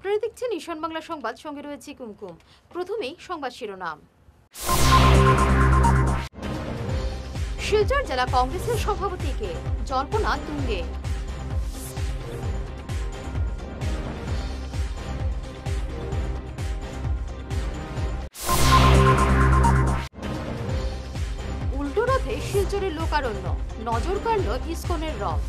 আপনারা দেখছেন ঈশান বাংলা সংবাদ, সঙ্গে রয়েছে কুমকুম। প্রথমেই সংবাদ শিরোনাম। শিলচর জেলা কংগ্রেসের সভাপতিকে জল্পনা তুঙ্গে। উল্টো রথে শিলচরের লোকারণ্য, নজর কাড়ল ইসকনের রথ।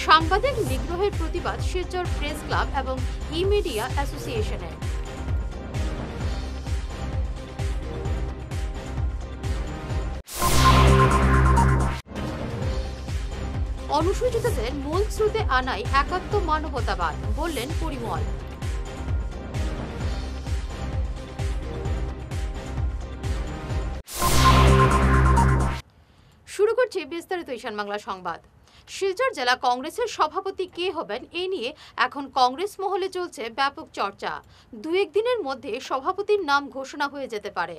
সাংবাদিক নিগ্রহের প্রতিবাদ শিলচর প্রেস ক্লাব এবং ই মিডিয়া অ্যাসোসিয়েশনের। অনুসূচিতদের মূল স্রোতে আনাই একাত্ম মানবতাবাদ, বললেন পরিমল। শুরু করছি বিস্তারিত ঈশান বাংলা সংবাদ। শিলচর জেলা কংগ্রেসের সভাপতি কে হবেন এ নিয়ে এখন কংগ্রেস মহলে চলছে ব্যাপক চর্চা। দু একদিনের মধ্যে সভাপতির নাম ঘোষণা হয়ে যেতে পারে।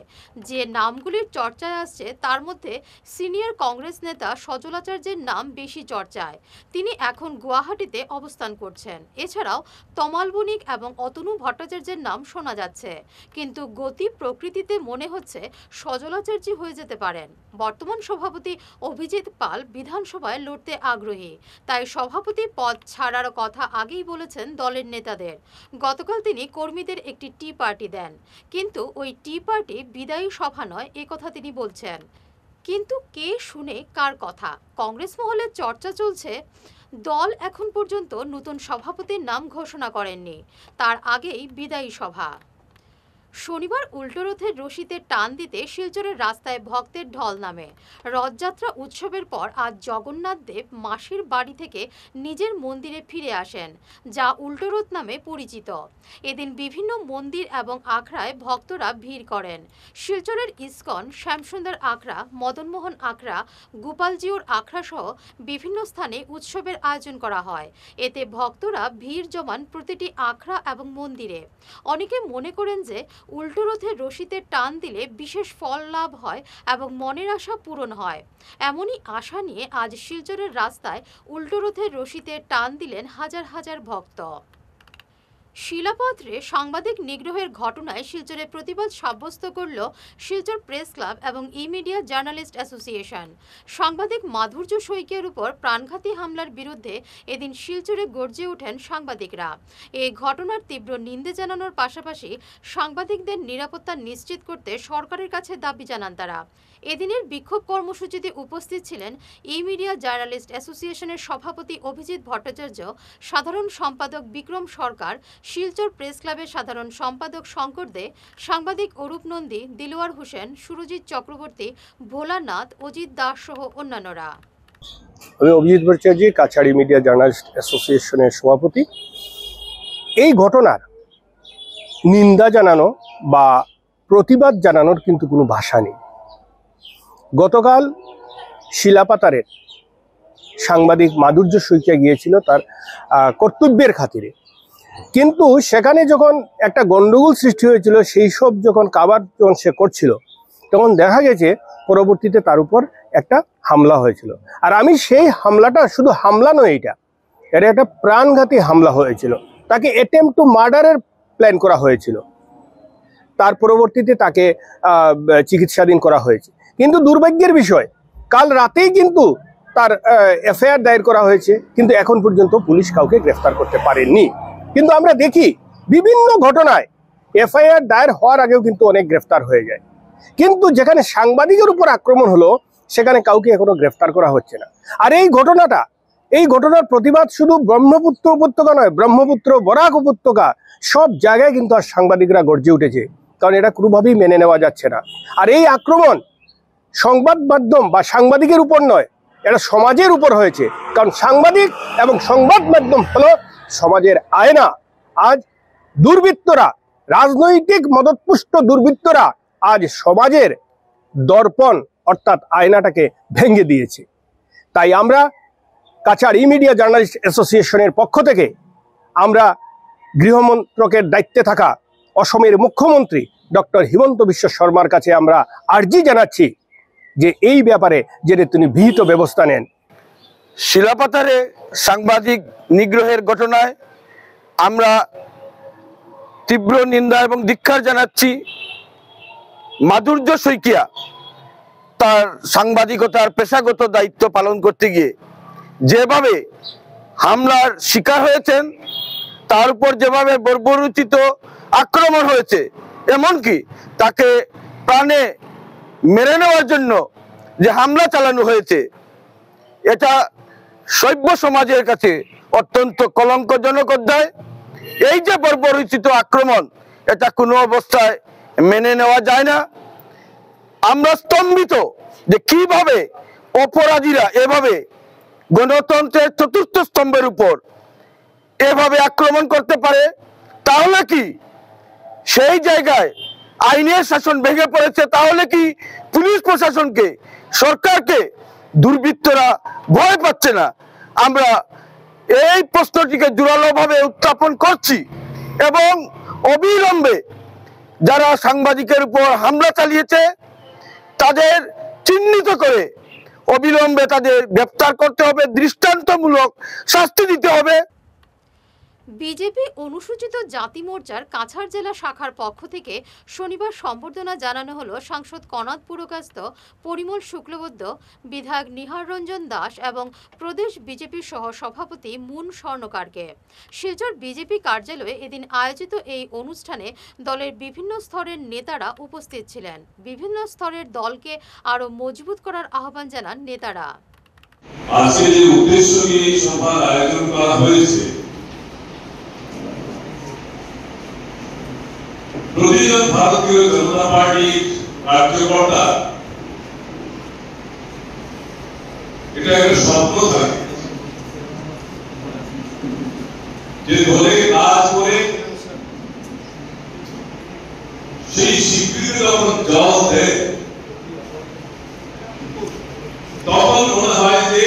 যে নামগুলির চর্চায় আসছে তার মধ্যে সিনিয়র কংগ্রেস নেতা সজলাচার্যের নাম বেশি চর্চায়। তিনি এখন গুয়াহাটিতে অবস্থান করছেন। এছাড়াও তমাল বণিক এবং অতনু ভট্টাচার্যের নাম শোনা যাচ্ছে, কিন্তু গতি প্রকৃতিতে মনে হচ্ছে সজলাচার্য হয়ে যেতে পারেন। বর্তমান সভাপতি অভিজিৎ পাল বিধানসভায় লড়তে আগ্রহী, তাই সভাপতি পদ ছাড়ার কথা আগেই বলেছেন দলের নেতাদের। গতকাল তিনি কর্মীদের একটি টি পার্টি দেন, কিন্তু ওই টি পার্টি বিদায়ী সভা নয় একথা তিনি বলছেন। কিন্তু কে শুনে কার কথা? কংগ্রেস মহলে চর্চা চলছে, দল এখন পর্যন্ত নতুন সভাপতির নাম ঘোষণা করেননি, তার আগেই বিদায়ী সভা। শনিবার উল্টো রথের রশিতে টান দিতে শিলচরের রাস্তায় ভক্তের ঢল নামে। রথযাত্রা উৎসবের পর আজ জগন্নাথ দেব মাসির বাড়ি থেকে নিজের মন্দিরে ফিরে আসেন, যা উল্টো রথ নামে পরিচিত। এদিন বিভিন্ন মন্দির এবং আখড়ায় ভক্তরা ভিড় করেন। শিলচরের ইসকন, শ্যামসুন্দর আখড়া, মদনমোহন আখড়া, গোপালজিউর আখড়া সহ বিভিন্ন স্থানে উৎসবের আয়োজন করা হয়। এতে ভক্তরা ভিড় জমান প্রতিটি আখড়া এবং মন্দিরে। অনেকে মনে করেন যে উল্টো রথের রশিতে টান দিলে বিশেষ ফল লাভ হয় এবং মনের আশা পূরণ হয়। এমনই আশা নিয়ে আজ শিলচরের রাস্তায় উল্টো রথের রশিতে টান দিলেন হাজার হাজার ভক্ত। শিলাপত্রে সাংবাদিক নিগ্রহের ঘটনায় শিলচরে প্রতিবাদ সাব্যস্ত করল শিলচর প্রেস ক্লাব এবং ই মিডিয়া জার্নালিস্ট অ্যাসোসিয়েশন। সাংবাদিক মাধুর্য শইকীয়ার উপর প্রাণঘাতী হামলার বিরুদ্ধে এদিন শিলচরে গর্জে ওঠেন সাংবাদিকরা। এই ঘটনার তীব্র নিন্দে জানানোর পাশাপাশি সাংবাদিকদের নিরাপত্তা নিশ্চিত করতে সরকারের কাছে দাবি জানান তারা। এদিনের বিক্ষোভ কর্মসূচিতে উপস্থিত ছিলেন ই মিডিয়া জার্নালিস্ট অ্যাসোসিয়েশনের সভাপতি অভিজিৎ ভট্টাচার্য, সাধারণ সম্পাদক বিক্রম সরকার, শিলচর প্রেস ক্লাবের সাধারণ সম্পাদক শঙ্কর দে, সাংবাদিক অরূপ নন্দী, দিলওয়ার হোসেন, সুরজিৎ চক্রবর্তী, ভোলানাথ, অজিত দাস সহ অন্যান্যরা। আমি অভিজিৎ ভট্টাচার্য, কাছাড় মিডিয়া জার্নালিস্ট অ্যাসোসিয়েশনের সভাপতি। এই ঘটনার নিন্দা জানানো বা প্রতিবাদ জানানোর কিন্তু কোনো ভাষা নেই। গতকাল শিলাপাতারের সাংবাদিক মাধুর্য শইকীয়া গিয়েছিল তার কর্তব্যের খাতিরে, কিন্তু সেখানে যখন একটা গন্ডগোল সৃষ্টি হয়েছিল, সেই সব যখন কাভার যখন সে করছিল, তখন দেখা গেছে পরবর্তীতে তার উপর একটা হামলা হয়েছিল। আর আমি সেই হামলাটা, শুধু হামলা নয়, এটা একটা প্রাণঘাতী হামলা হয়েছিল। তাকে অ্যাটেম্প টু মার্ডারের প্ল্যান করা হয়েছিল। তার পরবর্তীতে তাকে চিকিৎসাধীন করা হয়েছে। কিন্তু দুর্ভাগ্যের বিষয়, কাল রাতেই কিন্তু তার এফআইআর দায়ের করা হয়েছে, কিন্তু এখন পর্যন্ত পুলিশ কাউকে গ্রেফতার করতে পারেননি। কিন্তু আমরা দেখি বিভিন্ন ঘটনায় এফআইআর দায়ের হওয়ার আগেও কিন্তু অনেক গ্রেফতার হয়ে যায়, কিন্তু যেখানে সাংবাদিকের উপর আক্রমণ হলো সেখানে কাউকে এখনো গ্রেফতার করা হচ্ছে না। আর এই ঘটনার প্রতিবাদ শুধু ব্রহ্মপুত্র উপত্যকা নয়, ব্রহ্মপুত্র, বরাক উপত্যকা, সব জায়গায় কিন্তু আর সাংবাদিকরা গর্জে উঠেছে, কারণ এটা কোনোভাবেই মেনে নেওয়া যাচ্ছে না। আর এই আক্রমণ সংবাদ মাধ্যম বা সাংবাদিকের উপর নয়, এটা সমাজের উপর হয়েছে, কারণ সাংবাদিক এবং সংবাদ মাধ্যম হলো সমাজের আয়না। আজ দুর্বৃত্তরা, রাজনৈতিক মদতপুষ্ট দুর্বৃত্তরা আজ সমাজের দর্পণ অর্থাৎ আয়নাটাকে ভেঙে দিয়েছে। তাই আমরা কাছাড় ই মিডিয়া জার্নালিস্ট অ্যাসোসিয়েশনের পক্ষ থেকে আমরা গৃহমন্ত্রকের দায়িত্বে থাকা অসমের মুখ্যমন্ত্রী ডক্টর হিমন্ত বিশ্ব শর্মার কাছে আমরা আর্জি জানাচ্ছি যে এই ব্যাপারে যেন তিনি বিহিত ব্যবস্থা নেন। শিলাপাতারে সাংবাদিক নিগ্রহের ঘটনায় আমরা তীব্র নিন্দা এবং ধিক্কার জানাচ্ছি। মাধুর্য শইকিয়া তার সাংবাদিকতার পেশাগত দায়িত্ব পালন করতে গিয়ে যেভাবে হামলার শিকার হয়েছেন, তার উপর যেভাবে বর্বরোচিত আক্রমণ হয়েছে, এমনকি তাকে প্রাণে মেরে নেওয়ার জন্য যে হামলা চালানো হয়েছে, এটা সভ্য সমাজের কাছে অত্যন্ত কলঙ্কজনক অধ্যায়। এই যে বর্বরোচিত আক্রমণ, এটা কোনো অবস্থায় মেনে নেওয়া যায় না। আমরা স্তম্ভিত যে কিভাবে অপরাধীরা এভাবে গণতন্ত্রের চতুর্থ স্তম্ভের উপর এভাবে আক্রমণ করতে পারে। তাহলে কি সেই জায়গায় আইনের শাসন ভেঙে পড়েছে? তাহলে কি পুলিশ প্রশাসনকে, সরকারকে দুর্বৃত্তরা ভয় পাচ্ছে না? আমরা এই প্রশ্নটিকে জোরালোভাবে উত্থাপন করছি এবং অবিলম্বে যারা সাংবাদিকের উপর হামলা চালিয়েছে তাদের চিহ্নিত করে অবিলম্বে তাদের গ্রেফতার করতে হবে, দৃষ্টান্তমূলক শাস্তি দিতে হবে। বিজেপি অনুসূচিত জাতি মোর্চার কাছাড় জেলা শাখার পক্ষ থেকে শনিবার সম্বর্ধনা জানানো হলো সাংসদ কনাদ পুরকাস্ত, পরিমল শুক্লবৈদ্য, বিধায়ক নিহার রঞ্জন দাস এবং প্রদেশ বিজেপি সহ সভাপতি মুন স্বর্ণকারকে। শিলচর বিজেপি কার্যালয়ে এদিন আয়োজিত এই অনুষ্ঠানে দলের বিভিন্ন স্তরের নেতারা উপস্থিত ছিলেন। বিভিন্ন স্তরের দলকে আরো মজবুত করার আহ্বান জানান নেতারা। আজকে যে উদ্দেশ্য নিয়ে এই সভার আয়োজন করা হয়েছে, প্রতিজন ভারতীয় জনতা পার্টির কার্যকর্তা এটা একটা স্বপ্ন থাকে যে দলে কাজ করে সেই স্বীকৃতি যখন জল দেয় তখন মনে হয় যে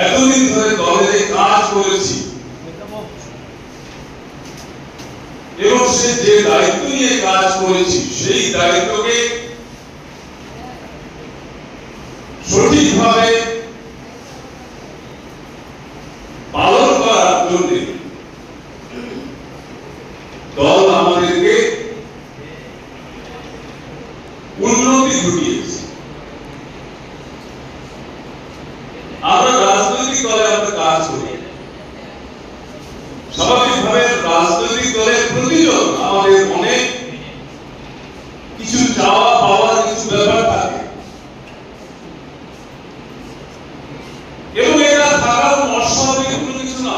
এতদিন ধরে দলে কাজ করেছি এবং সে যে দায়িত্ব নিয়ে কাজ করেছি সেই দায়িত্বকে সঠিকভাবে পালন করার জন্য দল আমাদেরকে উন্নতি ঘটিয়েছে। আমরা রাজনৈতিক দলে আমরা কাজ করি, স্বাভাবিকভাবে রাজনৈতিক দলের প্রতিজন আমাদের অনেক কিছু চাওয়া পাওয়ার কিছু ব্যাপার থাকে এবং এটা থাকার অস্বাভাবিক কোনো কিছু না।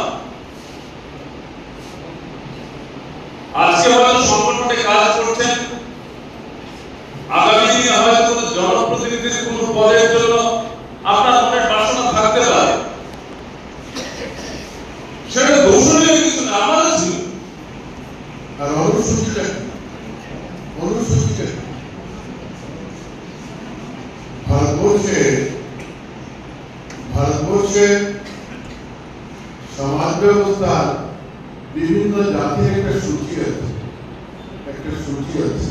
আজকে হয়তো সংগঠনে কাজ করছেন, আগামী দিনে হয়তো জনপ্রতিনিধির কোন পদের জন্য আপনার মনের বাসনা থাকতে পারে, সেটা দোষণীয় কিছু না, আমাদের ছিল। আর অনুসূচিত ভারতবর্ষের সমাজ ব্যবস্থার বিভিন্ন জাতির একটা সূচি আছে,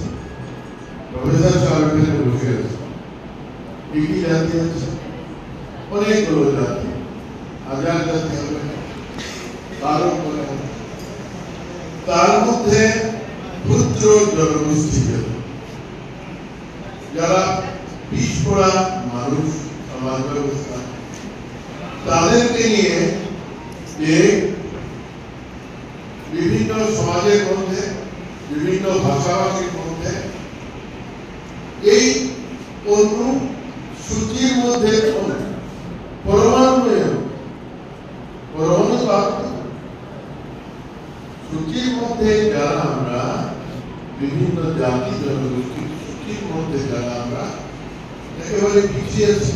প্রফেসর সাহেব এখানে বসে আছে। কি কি জাতি আছে? অনেকগুলো জাতি, হাজার জাতি হবে, তার মধ্যে ক্ষুদ্র জনগোষ্ঠী যারা পিছপড়া মানুষ, সমাজ ব্যবস্থা, তাদেরকে নিয়ে যে বিভিন্ন সমাজের মধ্যে, বিভিন্ন ভাষাভাষীর মধ্যে এই অনুসূচির মধ্যে সূচির মধ্যে যারা আমরা বিভিন্ন জাতি জনগোষ্ঠীর সূচির মধ্যে যারা আমরা একেবারে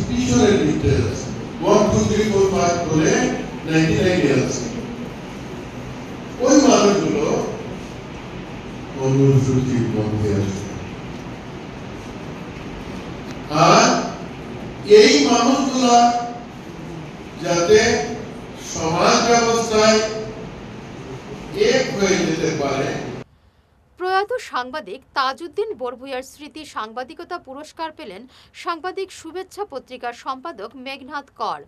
পিছনের দিকতে আছে, 1 2 3 4 5 বলে 99 আছে, ওই মানুষগুলো অনুসূচির মধ্যে আছে। আর এই মানুষগুলা যাতে সমাজ ব্যবস্থায় এক হয়ে যেতে পারে, প্রয়াত সাংবাদিক তাজউদ্দিন বরভূয়ার স্মৃতি সাংবাদিকতা পুরস্কার পেলেন সাংবাদিক শুভেচ্ছা পত্রিকার সম্পাদক মেঘনাথ কর।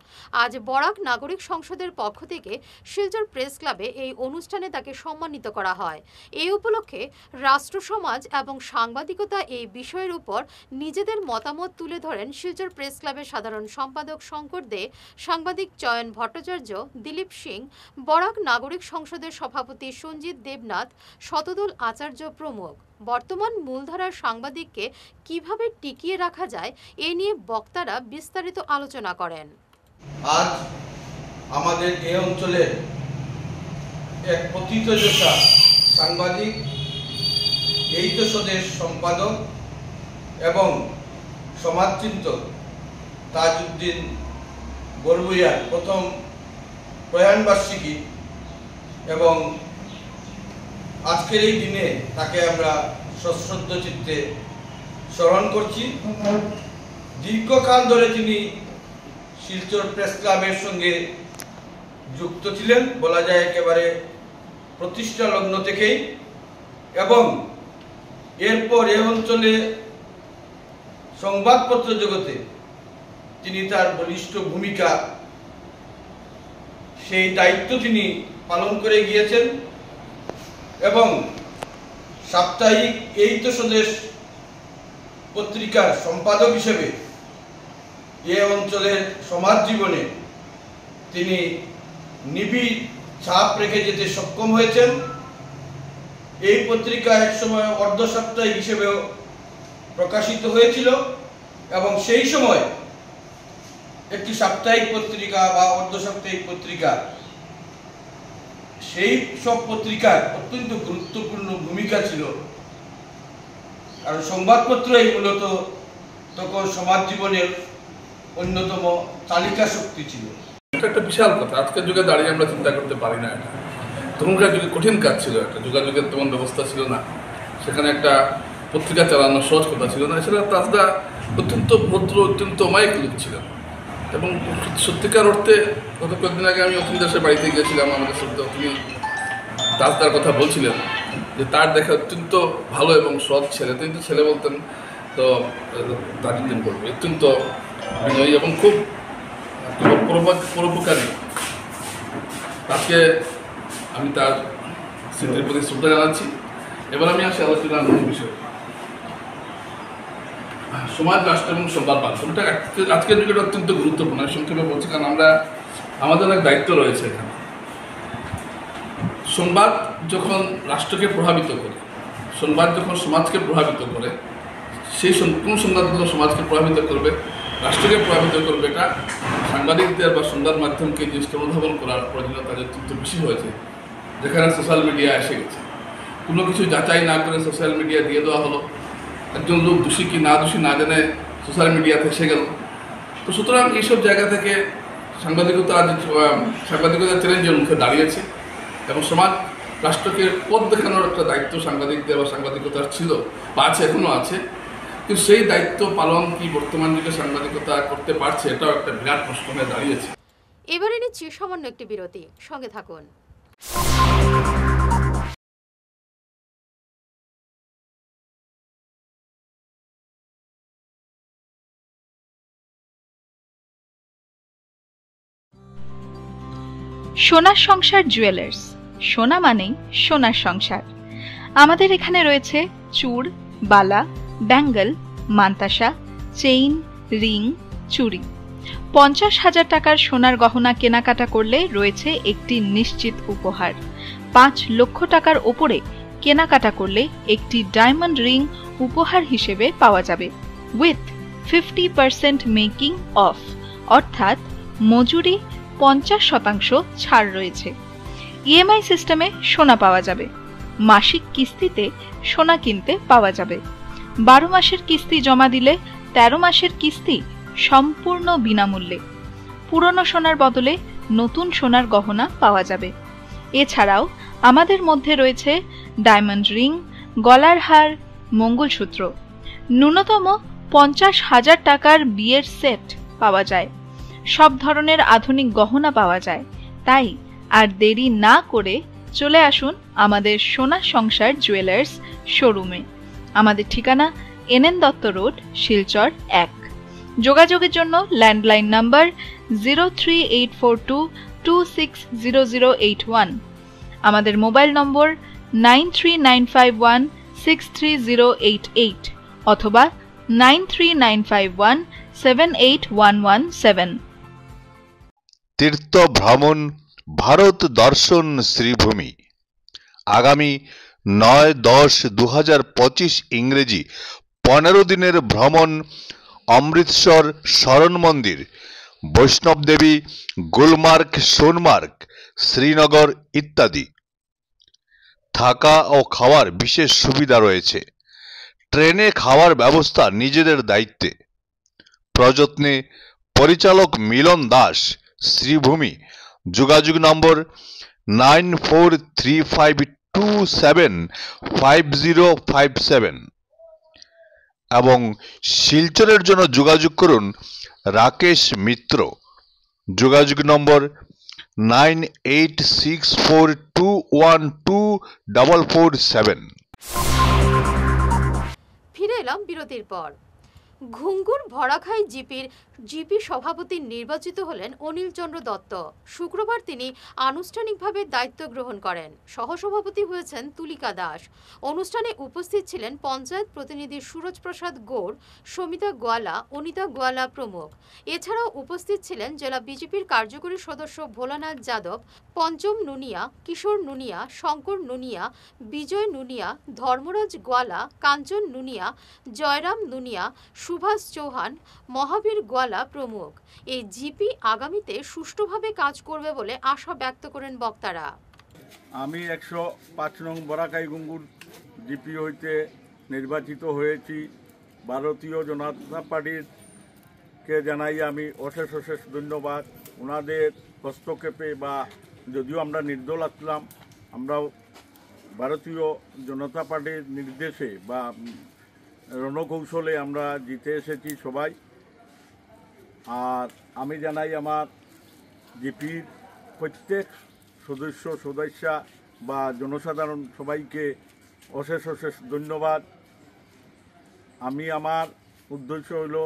আজ বরাক নাগরিক সংসদের পক্ষ থেকে শিলচর প্রেস ক্লাবে এই অনুষ্ঠানে তাকে সম্মানিত করা হয়। এই উপলক্ষে রাষ্ট্র সমাজ এবং সাংবাদিকতা এই বিষয়ের উপর নিজেদের মতামত তুলে ধরেন শিলচর প্রেস ক্লাবের সাধারণ সম্পাদক শঙ্কর দে, সাংবাদিক চয়ন ভট্টাচার্য, দিলীপ সিং, বরাক নাগরিক সংসদের সভাপতি সঞ্জিত দেবনাথ, শতদল আচার্য প্রমুখ। বর্তমান মূলধারার সাংবাদিককে কিভাবে টিকিয়ে রাখা যায় এ নিয়ে বক্তারা বিস্তারিত আলোচনা করেন। আজ আমাদের এই অঞ্চলে এক প্রথিতযশা সাংবাদিক, এই তো স্বদেশ সম্পাদক এবং সমাজচিন্তক তাজউদ্দিন বরভূয়ার প্রথম প্রয়াণবার্ষিকী এবং আজকের এই দিনে তাকে আমরা সশ্রদ্ধ চিত্তে স্মরণ করছি। দীর্ঘকাল ধরে তিনি শিলচর প্রেস ক্লাবের সঙ্গে যুক্ত ছিলেন, বলা যায় একেবারে প্রতিষ্ঠা লগ্ন থেকেই, এবং এরপর এ অঞ্চলে সংবাদপত্র জগতে তিনি তার বলিষ্ঠ ভূমিকা, সেই দায়িত্ব তিনি পালন করে গিয়েছেন এবং সাপ্তাহিক এই তো স্বদেশ পত্রিকার সম্পাদক হিসেবে এ অঞ্চলের সমাজ জীবনে তিনি নিবিড় ছাপ রেখে যেতে সক্ষম হয়েছেন। এই পত্রিকা একসময় অর্ধ সাপ্তাহিক হিসেবেও প্রকাশিত হয়েছিল এবং সেই সময় একটি সাপ্তাহিক পত্রিকা বা অর্ধ সাপ্তাহিক পত্রিকা, সেই সব পত্রিকার অত্যন্ত গুরুত্বপূর্ণ ভূমিকা ছিল, কারণ সংবাদপত্রই মূলত তখন সমাজ জীবনের অন্যতম তালিকা শক্তি ছিল। এটা একটা বিশাল কথা, আজকের যুগে দাঁড়িয়ে আমরা চিন্তা করতে পারি না। এটা তখনকার যুগে কঠিন কাজ ছিল, একটা যোগাযোগের তেমন ব্যবস্থা ছিল না, সেখানে একটা পত্রিকা চালানো সহজ কথা ছিল না। এছাড়া তাজদা অত্যন্ত ভদ্র, অত্যন্ত অমায়িক লোক ছিলেন এবং সত্যিকার অর্থে গত কয়েকদিন আগে আমি অতীন দাসের বাড়িতে গিয়েছিলাম, আমাদের শ্রদ্ধা তিনি তাজদার কথা বলছিলেন যে তার দেখা অত্যন্ত ভালো এবং সৎ ছেলে, তিনি তো ছেলে বলতেন, তো তাজউদ্দিন বলবে অত্যন্ত বিনয়ী এবং খুব পরোপকারী। তাকে আমি তার স্মৃতির প্রতি শ্রদ্ধা জানাচ্ছি। এবার আমি আসি আলোচনার মূল বিষয়, সমাজ, রাষ্ট্র এবং সংবাদ মাধ্যমটা আজকের যুগে অত্যন্ত গুরুত্বপূর্ণ। সংক্ষেপে বলছি কারণ আমাদের অনেক দায়িত্ব রয়েছে এখানে। সংবাদ যখন রাষ্ট্রকে প্রভাবিত করে, সংবাদ যখন সমাজকে প্রভাবিত করে, সেই কোন সংবাদগুলো সমাজকে প্রভাবিত করবে, রাষ্ট্রকে প্রভাবিত করবে, এটা সাংবাদিকদের বা সংবাদ মাধ্যমকে জিনিসটা অনুধাবন করার প্রয়োজনীয়তা অত্যন্ত বেশি হয়েছে। যেখানে সোশ্যাল মিডিয়া এসে গেছে, কোনো কিছু যাচাই না করে সোশ্যাল মিডিয়া দিয়ে দেওয়া হলো, একজন লোক দোষী কি না দোষী না জেনে সোশ্যাল মিডিয়াতে এসে গেল। তো সুতরাং এইসব জায়গা থেকে সাংবাদিকতা চ্যালেঞ্জের মুখে দাঁড়িয়েছে এবং সমাজ রাষ্ট্রকে পথ দেখানোর একটা দায়িত্ব সাংবাদিকদের বা সাংবাদিকতার ছিল বা আছে, এখনও আছে। কিন্তু সেই দায়িত্ব পালন কি বর্তমান যুগে সাংবাদিকতা করতে পারছে, এটাও একটা বিরাট প্রশ্ন হয়ে দাঁড়িয়েছে। এবারে নিচ্ছি সামান্য একটি বিরতি, সঙ্গে থাকুন। সোনার সংসার জুয়েলার্স, সোনা মানেই সোনার সংসার। আমাদের এখানে রয়েছে চূড়, বালা, ব্যাঙ্গল, মান্তাসা, চেইন, রিং, চুড়ি। 50,000 টাকার সোনার গহনা কেনাকাটা করলে রয়েছে একটি নিশ্চিত উপহার। 5 লক্ষ টাকার ওপরে কেনাকাটা করলে একটি ডায়মন্ড রিং উপহার হিসেবে পাওয়া যাবে উইথ 50% মেকিং অফ, অর্থাৎ মজুরি 50% ছাড় রয়েছে। ইএমআই সিস্টেমে সোনা পাওয়া যাবে, মাসিক কিস্তিতে সোনা কিনতে পাওয়া যাবে। 12 মাসের কিস্তি জমা দিলে 13 মাসের কিস্তি সম্পূর্ণ বিনামূল্যে। পুরনো সোনার বদলে নতুন সোনার গহনা পাওয়া যাবে। এছাড়াও আমাদের মধ্যে রয়েছে ডায়মন্ড রিং, গলার হার, মঙ্গলসূত্র। ন্যূনতম 50,000 টাকার বিয়ের সেট পাওয়া যায়। সব ধরনের আধুনিক গহনা পাওয়া যায়। তাই আর দেরি না করে চলে আসুন আমাদের সোনার সংসার জুয়েলার্স, শোরুমে। আমাদের ঠিকানা NN দত্ত রোড, শিলচর 1। যোগাযোগের জন্য ল্যান্ডলাইন নাম্বার 03842260081, আমাদের মোবাইল নম্বর 9395163088 অথবা 9395178117। তীর্থ ভ্রমণ ভারত দর্শন শ্রীভূমি আগামী 9-10-2025 ইংরেজি 15 দিনের ভ্রমণ অমৃতসর শরণ মন্দির, বৈষ্ণব দেবী, গুলমার্গ, সোনমার্গ, শ্রীনগর ইত্যাদি। থাকা ও খাওয়ার বিশেষ সুবিধা রয়েছে। ট্রেনে খাওয়ার ব্যবস্থা নিজেদের দায়িত্বে। প্রযত্নে পরিচালক মিলন দাস, শ্রীভূমি। যোগাযোগ নম্বর 9435275057 এবং শিলচরের জন্য যোগাযোগ করুন রাকেশ মিত্র। যোগাযোগ নম্বর 9864212447। ফিরে এলাম বিরতির পর। ঘুঙ্গুর ভরাখাই জিপি সভাপতি নির্বাচিত হলেন অনিল চন্দ্র দত্ত। শুক্রবার তিনি আনুষ্ঠানিকভাবে দায়িত্ব গ্রহণ করেন। সহসভাপতি হয়েছেন তুলিকা দাস। অনুষ্ঠানে উপস্থিত ছিলেন পঞ্চায়েত প্রতিনিধি সুরজ প্রসাদ গৌড়, সমিতা গোয়ালা, অনিতা গোয়ালা প্রমুখ। এছাড়াও উপস্থিত ছিলেন জেলা বিজেপির কার্যকরী সদস্য ভোলানাথ যাদব, পঞ্চম নুনিয়া, কিশোর নুনিয়া, শঙ্কর নুনিয়া, বিজয় নুনিয়া, ধর্মরাজ গোয়ালা, কাঞ্চন নুনিয়া, জয়রাম নুনিয়া, সুভাষ চৌহান, মহাবীর গোয়ালা প্রমুখ। এই জিপি আগামীতে সুষ্ঠুভাবে কাজ করবে বলে আশা ব্যক্ত করেন বক্তারা। আমি 105 নং বরাকাই গুঙ্গুর জিপি হইতে নির্বাচিত হয়েছি। ভারতীয় জনতা পার্টিকে জানাই আমি অশেষ অশেষ ধন্যবাদ। ওনাদের হস্তক্ষেপে বা যদিও আমরা নির্দল আসলাম, আমরাও ভারতীয় জনতা পার্টির নির্দেশে বা রণকৌশলে আমরা জিতে এসেছি সবাই। আর আমি জানাই আমার জিপির প্রত্যেক সদস্যা বা জনসাধারণ সবাইকে অশেষ অশেষ ধন্যবাদ। আমি আমার উদ্দেশ্য হইল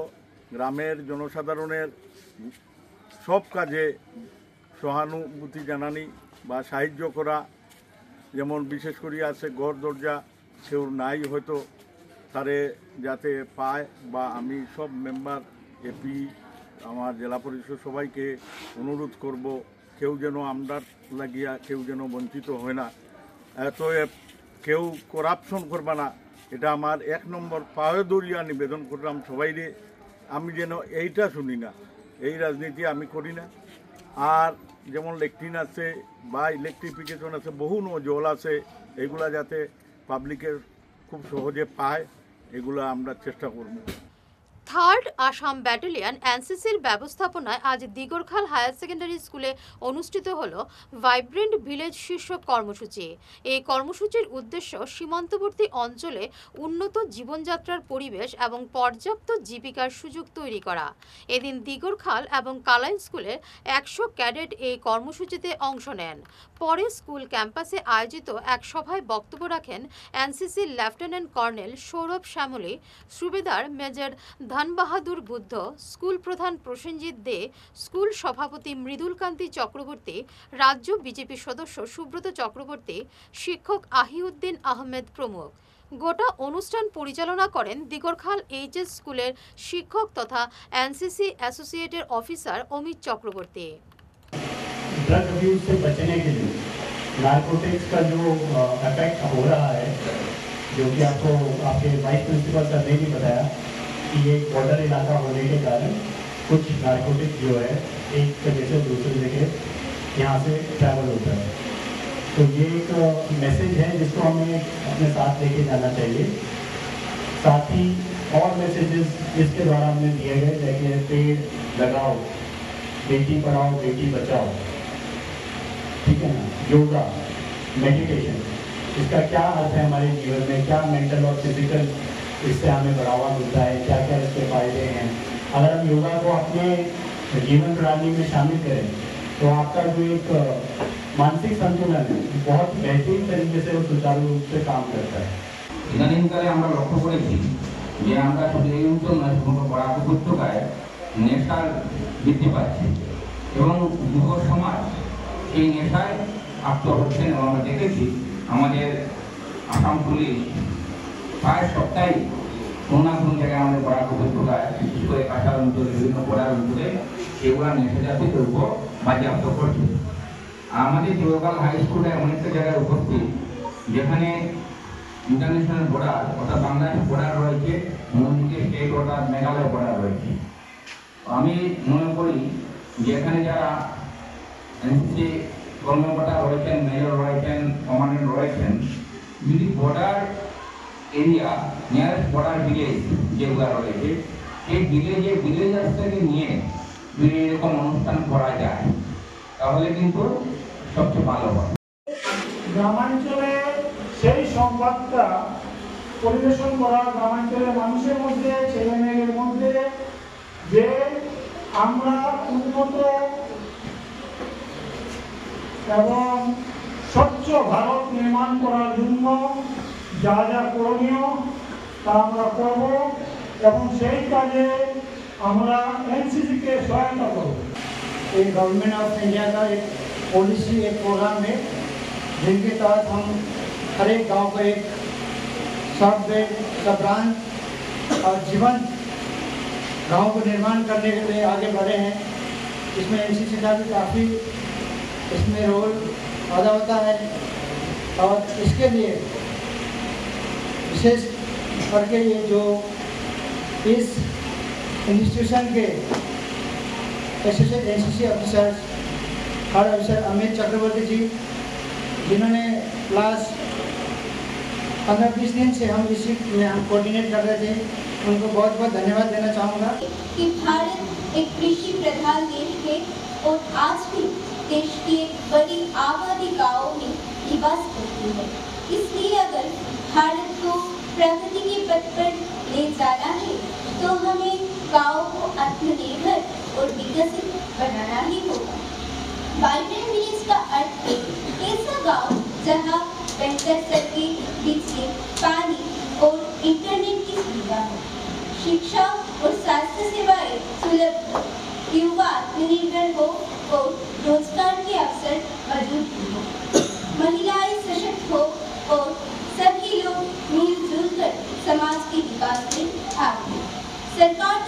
গ্রামের জনসাধারণের সব কাজে সহানুভূতি জানানি বা সাহায্য করা। যেমন বিশেষ করে আছে ঘর দরজা কেউ নাই হয়তো তারে যাতে পায়, বা আমি সব মেম্বার এপি আমার জেলা পরিষদ সবাইকে অনুরোধ করব কেউ যেন আমরা লাগিয়া কেউ যেন বঞ্চিত হয় না, এতএব কেউ করাপশন করবা না, এটা আমার 1 নম্বর পায়ে দরিয়া নিবেদন করলাম সবাইরে। আমি যেন এইটা শুনি না, এই রাজনীতি আমি করি না। আর যেমন লেট্রিন আছে বা ইলেকট্রিফিকেশন আছে, বহু জল আছে, এগুলা যাতে পাবলিকের খুব সহজে পায়, এগুলো আমরা চেষ্টা করব। থার্ড আসাম ব্যাটালিয়ন এনসিসির ব্যবস্থাপনায় আজ দিগরখাল হায়ার সেকেন্ডারি স্কুলে অনুষ্ঠিত হল ভাইব্রেন্ট ভিলেজ শীর্ষক কর্মসূচি। এই কর্মসূচির উদ্দেশ্য সীমান্তবর্তী অঞ্চলে উন্নত জীবনযাত্রার পরিবেশ এবং পর্যাপ্ত জীবিকার সুযোগ তৈরি করা। এদিন দিগরখাল এবং কালাইন স্কুলের 100 ক্যাডেট এই কর্মসূচিতে অংশ নেন। পরে স্কুল ক্যাম্পাসে আয়োজিত এক সভায় বক্তব্য রাখেন এনসিসির লেফটেন্যান্ট কর্নেল সৌরভ শ্যামলী, সুবেদার মেজর ধন বাহাদুর বুদ্ধ, স্কুল প্রধান প্রসেনজিৎ দে, স্কুল সভাপতি মৃদুল কান্তি চক্রবর্তী, রাজ্য বিজেপি সদস্য সুব্রত চক্রবর্তী, শিক্ষক আহিউদ্দিন আহমেদ প্রমুখ। গোটা অনুষ্ঠান পরিচালনা করেন দিগরখাল এইচএস স্কুলের শিক্ষক তথা এনসিসি অ্যাসোসিয়েটের officer Amit Chakraborty. Drug abuse से बचने के लिए नारकोटिक्स का जो इफेक्ट हो रहा है, जो कि आपको आपके वाइस प्रिंसिपल सर ने भी बताया कि ये बॉर्डर इलाका होने के कारण कुछ नारकोटिक्स जो है एक जगह से दूसरी जगह यहाँ से ट्रैवल होता है। तो ये एक मैसेज है जिसको हमें अपने साथ लेके जाना चाहिए। साथ ही और मैसेजेस इसके द्वारा हमें दिए गए, जैसे पेड़ लगाओ, बेटी पढ़ाओ बेटी बचाओ, ठीक है ना, योगा, मेडिटेशन, इसका क्या अर्थ है हमारे जीवन में, क्या मेंटल और फिजिकल इससे हमें बढ़ावा मिलता है, क्या क्या इसके फायदे हैं। अगर हम योगा को अपने जीवन प्रणाली में शामिल करें तो आपका जो एक मानसिक संतुलन है बहुत बेहतरीन तरीके से वो सुचारू रूप से काम करता है। ইদানিংকালে আমরা লক্ষ্য করেছি যে আমরা শুধু এই অঞ্চল নয়, সমগ্র বরাক উপত্যকায় নেশার বৃদ্ধি পাচ্ছে এবং যুব সমাজ এই নেশায় আপ্ত হচ্ছেন। এবং আমরা দেখেছি আমাদের আসাম পুলিশ প্রায় সপ্তাহে কোনো না কোনো জায়গায় আমাদের বরাক উপত্যকায়, বিশেষ করে কাছাড় অঞ্চলে, বিভিন্ন বর্ডার অঞ্চলে এগুলা নেশাজাতীয় দ্রব্য বাজেয়াপ্ত করছে। আমাদের দেওগাল হাই স্কুলে এমন একটা জায়গায় উপস্থিত যেখানে ইন্টারন্যাশনাল বর্ডার অর্থাৎ বাংলাদেশ বর্ডার রয়েছে, অন্যদিকে স্টেট অর্থাৎ মেঘালয় বর্ডার রয়েছে। আমি মনে করি যে এখানে যারা এনসিসি কর্মকর্তা রয়েছেন, মেজর রয়েছেন, কমান্ডেন্ট রয়েছেন, যদি border area, nearest border village যেগুলো রয়েছে, এই ভিলেজার্সটাকে নিয়ে যদি এরকম অনুষ্ঠান করা যায় তাহলে কিন্তু সবচেয়ে ভালো হয়। গ্রামাঞ্চলে সেই সংবাদটা পরিবেশন করা, গ্রামাঞ্চলের মানুষের মধ্যে, ছেলে মেয়েদের মধ্যে, যে আমরা উন্নত এবং স্বচ্ছ ভারত নির্মাণ করার জন্য যা যা করণীয় তা আমরা করব এবং সেই কাজে আমরা एनसीसी के सहायता करब। एक गवर्नमेंट ऑफ इंडिया का एक पॉलिसी, एक प्रोग्राम है जिनके तहत हम हर एक गांव को एक सॉफ्टवेयर का ब्रांच और जीवन गांव को निर्माण करने के लिए आगे बढ़े हैं। इसमें एनसीसी का भी काफ़ी इसमें रोल अदा होता है और इसके लिए विशेष करके ये जो इस इंस्टीट्यूशन के एसोसिएट एनसीसी ऑफिसर्स हर ऑफिसर अमित चक्रवर्ती जी, जिन्होंने लास्ट 15-20 दिन से हम इसी में हम कोऑर्डिनेट कर रहे थे, उनको बहुत बहुत धन्यवाद देना चाहूँगा। कि भारत एक कृषि प्रधान देश है और आज भी देश की एक बड़ी आबादी गाँव में निवास करती है। इसलिए अगर भारत को प्रगति के पथ पर ले जाना है तो हमें गाँव को आत्मनिर्भर और विकसित बनाना ही होगा। वाइब्रेंट विलेज का अर्थ है ऐसा गाँव जहाँ बेहतर सड़कें, बिजली, पानी और इंटरनेट की सुविधा हो, शिक्षा और स्वास्थ्य सेवाएं सुलभ हो, युवा आत्मनिर्भर हो और रोजगार के अवसर मौजूद हो, महिलाएं सशक्त हो और सभी लोग मिलजुल कर समाज के विकास में भाग लें। सरकार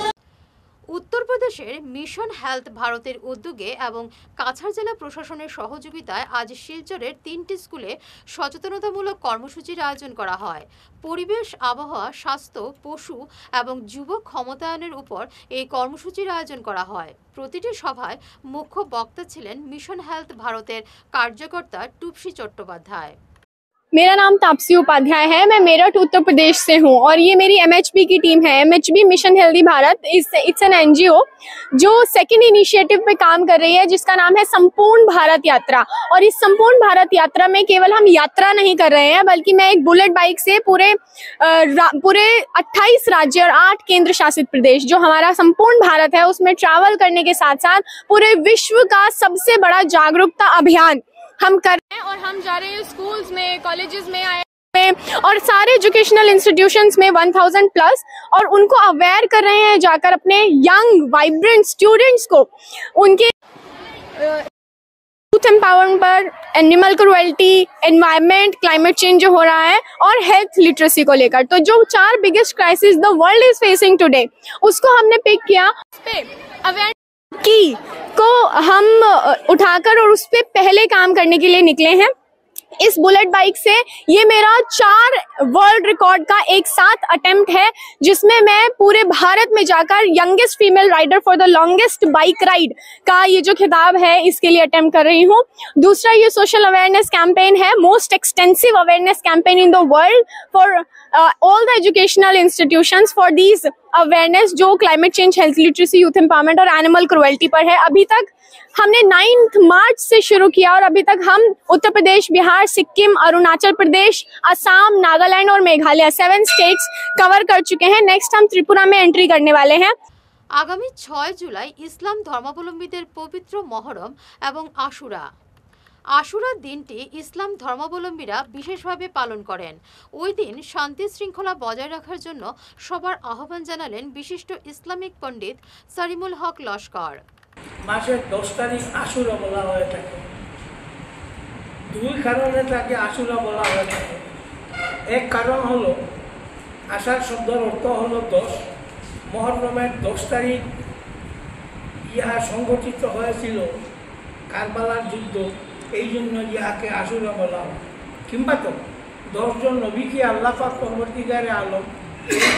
উত্তরপ্রদেশের মিশন হেলথ ভারতের উদ্যোগে এবং কাছাড় জেলা প্রশাসনের সহযোগিতায় আজ শিলচরের 3টি স্কুলে সচেতনতামূলক কর্মসূচির আয়োজন করা হয়। পরিবেশ, আবহাওয়া, স্বাস্থ্য, পশু এবং যুব ক্ষমতায়নের উপর এই কর্মসূচির আয়োজন করা হয়। প্রতিটি সভায় মুখ্য বক্তা ছিলেন মিশন হেলথ ভারতের কার্যকর্তা টুপসী চট্টোপাধ্যায়। मेरा नाम तापसी उपाध्याय है। मैं मेरठ उत्तर प्रदेश से हूँ और ये मेरी MHB की टीम है। MHB mission healthy Bharat it's an NGO जो सेकंड इनिशिएटिव पे काम कर रही है, जिसका नाम है संपूर्ण भारत यात्रा। और इस संपूर्ण भारत यात्रा में केवल हम यात्रा नहीं कर रहे हैं, बल्कि मैं एक बुलेट बाइक से पूरे 28 राज्य और 8 केंद्र शासित प्रदेश जो हमारा संपूर्ण भारत है उसमें ट्रैवल करने के साथ साथ पूरे विश्व का सबसे बड़ा जागरूकता अभियान हम कर रहे हैं। और हम जा रहे हैं स्कूल्स में, कॉलेजेस में, में और सारे एजुकेशनल इंस्टीट्यूशंस में 1000 प्लस, और उनको अवेयर कर रहे हैं जाकर अपने यंग वाइब्रेंट स्टूडेंट्स को उनके यूथ एम्पावरमेंट पर, animal cruelty, environment, climate change जो हो रहा है और हेल्थ लिटरेसी को लेकर। तो जो 4 biggest crisis the world is facing today उसको हमने पिक किया, उस पे अवेयर की को हम उठाकर और उस पे पहले काम करने के लिए निकले हैं। इस बुलेट बाइक से ये मेरा 4 वर्ल्ड रिकॉर्ड का एक साथ अटेम्प्ट है, जिसमें मैं पूरे भारत में जाकर youngest female rider for the longest bike ride का ये जो खिताब है इसके लिए अटेम्प्ट कर रही हूँ। दूसरा ये सोशल अवेयरनेस कैंपेन है, most extensive awareness campaign in the world for all the educational institutions for these awareness जो climate change, health literacy, youth empowerment और एनिमल क्रुएल्टी पर है। अभी तक हमने 9 मार्च से शुरू किया और अभी तक हम उत्तर प्रदेश, बिहार, सिक्किम, अरुणाचल प्रदेश, असम, नागालैंड और मेघालय 7 स्टेट्स कवर कर चुके हैं। नेक्स्ट हम त्रिपुरा में एंट्री करने वाले हैं। আগামী 6 জুলাই ইসলাম ধর্মাবলম্বীদের পবিত্র মহরম এবং আশুরা। আশুরার দিনটি ইসলাম ধর্মাবলম্বীরা বিশেষভাবে পালন করেন। ওই দিন শান্তি শৃঙ্খলা বজায় রাখার জন্য সবার আহ্বান জানালেন বিশিষ্ট ইসলামিক পণ্ডিত সারিমুল হক লস্কর। মাসের 10 তারিখ আশুরা বলা হয়ে থাকে। দুই কারণে তাকে আশুরা বলা হয়ে থাকে। এক কারণ হলো আষাঢ় শব্দের অর্থ হলো 10, মুহররমের 10 তারিখ ইহা সংগঠিত হয়েছিল কারবালার যুদ্ধ, এই জন্য ইহাকে আশুরা বলা হয়। কিংবা তো 10 জন নবীকে আল্লাহ পাক পরবর্তীকারে আলম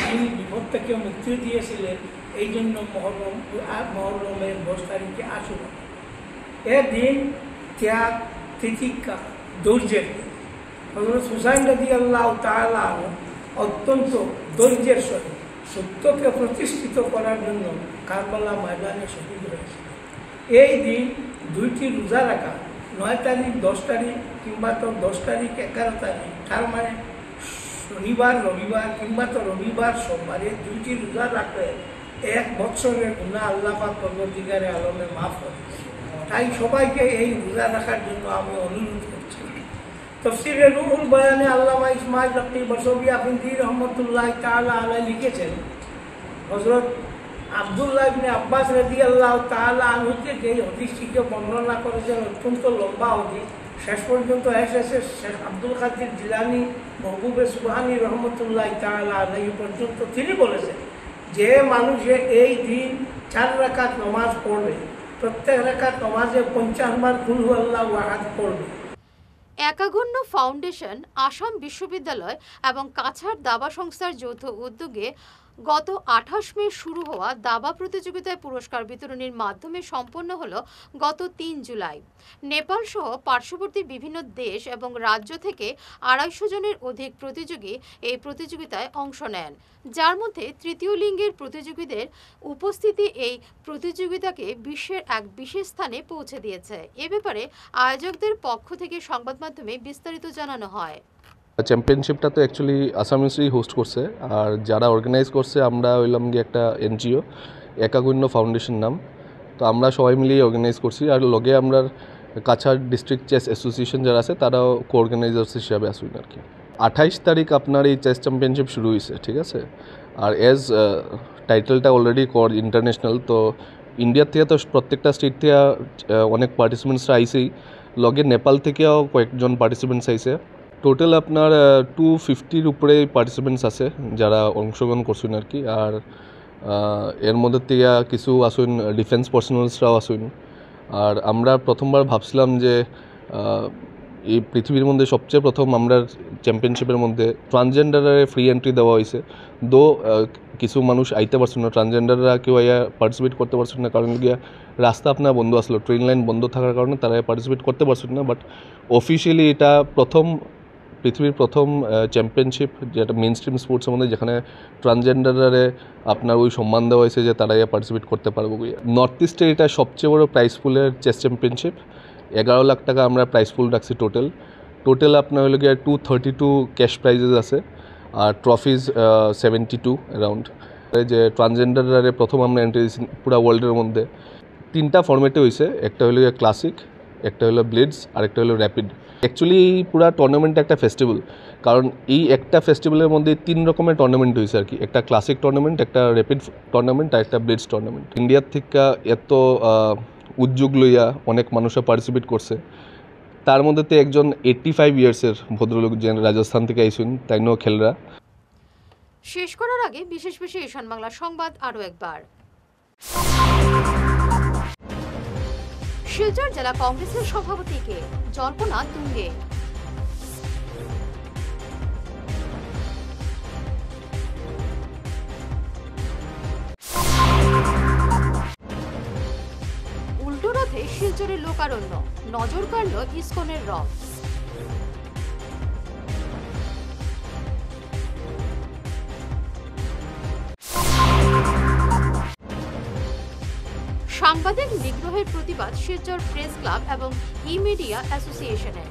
যিনি বিপদ থেকে মুক্তি দিয়েছিলেন, এই জন্য মুহররমের 10 তারিখে আশুরা। এর দিন ত্যাগ, তিতিক্ষা, ধৈর্যের। হযরত হুসাইন রাদিয়াল্লাহু তাআলা অত্যন্ত ধৈর্যের সহিত সত্যকে প্রতিষ্ঠিত করার জন্য কারবালা ময়দানে শহীদ হয়েছে। এই দিন 2টি রোজা রাখা, 9 তারিখ 10 তারিখ কিংবা তো 10 তারিখ 11 তারিখ, তার মানে শনিবার রবিবার কিংবা তো রবিবার সোমবারে 2টি রোজা রাখলে 1 বছরের গুনাহ আল্লাহ পাক পরবর্তীকারে আলমে মাফ করে। তাই সবাইকে এই রোজা রাখার জন্য আমি অনুরোধ করছি। তফসিরে রুহুল বয়ানে আল্লামা ইসমাইল রফি বসবি আফিন্দি রহমতুল্লাহ তাআলা আলাইহি লিখেছেন, হযরত আব্দুল্লাহ ইবনে আব্বাস রাদিয়াল্লাহু তাআলা আনহু থেকে এই হাদিসটিকে বর্ণনা করেছেন, অত্যন্ত লম্বা হাদিস। শেষ পর্যন্ত এসেছে শেখ আব্দুল কাদের জিলানী মাহবুবে সুবহানী রহমতুল্লাহ তাআলা আলাইহি পর্যন্ত। তিনি বলেছেন যে মানুষে এই দিন 4 রাকাত নামাজ পড়বে, প্রত্যেক রাকাত নামাজে 50 বার কুল হুয়াল্লাহু আহাদ পড়বে। একাগণ্য ফাউন্ডেশন, আসাম বিশ্ববিদ্যালয় এবং কাছাড় দাবা সংস্থার যৌথ উদ্যোগে গত 28 মে শুরু হওয়া দাবা প্রতিযোগিতায় পুরস্কার বিতরণের মাধ্যমে সম্পন্ন হলো গত 3 জুলাই। নেপাল সহ পার্শ্ববর্তী বিভিন্ন দেশ এবং রাজ্য থেকে 250 জনের অধিক প্রতিযোগী এই প্রতিযোগিতায় অংশ নেন, যার মধ্যে তৃতীয় লিঙ্গের প্রতিযোগীদের উপস্থিতি এই প্রতিযোগিতাকে বিশ্বের এক বিশেষ স্থানে পৌঁছে দিয়েছে। এ ব্যাপারে আয়োজকদের পক্ষ থেকে সংবাদ মাধ্যমে বিস্তারিত জানানো হয়। চ্যাম্পিয়নশিপটা তো অ্যাকচুয়ালি আসামিসই হোস্ট করছে, আর যারা অর্গানাইজ করছে আমরা হইলাম গিয়ে একটা এনজিও, একাগণ্য ফাউন্ডেশন নাম। তো আমরা সবাই মিলিয়ে অর্গানাইজ করছি, আর লগে আমরা কাছাড় ডিস্ট্রিক্ট চেস অ্যাসোসিয়েশন যারা আছে তারাও কো অর্গানাইজার্স হিসাবে আসুন আর কি। 28 তারিখ আপনার এই চেস চ্যাম্পিয়নশিপ শুরু হয়েছে, ঠিক আছে। আর এজ টাইটেলটা অলরেডি ইন্টারন্যাশনাল, তো ইন্ডিয়ার থেকে তো প্রত্যেকটা স্টেট থেকে অনেক পার্টিসিপেন্টসরা আইসেই, লগে নেপাল থেকেও কয়েকজন পার্টিসিপেন্টস আইসে। টোটাল আপনার 250-র উপরে পার্টিসিপেন্টস আছে যারা অংশগ্রহণ করছেন আর কি। আর এর মধ্যে থেকে কিছু আসুন ডিফেন্স পার্সোনালসরাও আসুন। আর আমরা প্রথমবার ভাবছিলাম যে এই পৃথিবীর মধ্যে সবচেয়ে প্রথম আমরা চ্যাম্পিয়নশিপের মধ্যে ট্রান্সজেন্ডারে ফ্রি এন্ট্রি দেওয়া হয়েছে। দো কিছু মানুষ আইতে পারছেন না, ট্রান্সজেন্ডাররা কেউ পার্টিসিপেট করতে পারছেন না, কারণ গিয়া রাস্তা আপনার বন্ধ আসলো, ট্রেন লাইন বন্ধ থাকার কারণে তারা পার্টিসিপেট করতে পারছেন না। বাট অফিসিয়ালি এটা পৃথিবীর প্রথম চ্যাম্পিয়নশিপ যেটা মেইন স্ট্রিম স্পোর্টসের মধ্যে, যেখানে ট্রান্সজেন্ডারে আপনার ওই সম্মান দেওয়া হয়েছে যে তারা পার্টিসিপেট করতে পারবো। নর্থ ইস্টে এটা সবচেয়ে বড় প্রাইজ পুলের চেস চ্যাম্পিয়নশিপ। 11 লাখ টাকা আমরা প্রাইজ পুল রাখছি টোটাল আপনার হলো গিয়ে 232 ক্যাশ প্রাইজেস আছে, আর ট্রফিজ 72 অ্যারাউন্ড। যে ট্রান্সজেন্ডারে প্রথম আমরা এন্ট্রি দিয়েছি পুরো ওয়ার্ল্ডের মধ্যে। 3টা ফর্মেটে হয়েছে, একটা হলো গিয়ে ক্লাসিক, একটা হলো ব্লিটজ, আর একটা হলো র্যাপিড। অ্যাকচুয়ালি পুরো টুর্নামেন্টটা একটা ফেস্টিভ্যাল, কারণ এই একটা ফেস্টিভ্যালের মধ্যে 3 রকমের টুর্নামেন্ট হয়েছে আর কি। একটা ক্লাসিক টুর্নামেন্ট, একটা র্যাপিড টুর্নামেন্ট, আর একটা ব্লিটজ টুর্নামেন্ট। ইন্ডিয়ার থেকে এত উদ্যোগ লইয়া অনেক মানুষরা পার্টিসিপেট করছে, তার মধ্যে তো একজন 85 ইয়ার্সের ভদ্রলোক যে রাজস্থান থেকে আইসুন, তাই নো খেলরা। শেষ করার আগে বিশেষ ঈশান বাংলা সংবাদ আরও একবার। শিলচর জেলা কংগ্রেসের সভাপতিকে জল্পনা তুঙ্গে। উল্টো রথে শিলচরের লোকারণ্য, নজর কাড়ল ইসকনের রথ। সাংবাদিক নিগ্রহের প্রতিবাদ শিলচর প্রেস ক্লাব এবং ই মিডিয়া অ্যাসোসিয়েশনের।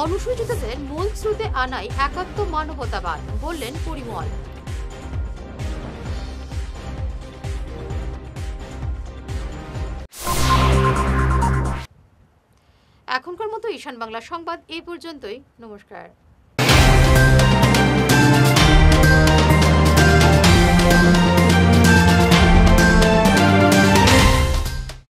অনুসূচিতদের মূল স্রোতে আনাই একাত্ম মানবতাবাদ, বললেন পরিমল। এখনকার মতো ঈশান বাংলা সংবাদ এই পর্যন্তই। নমস্কার।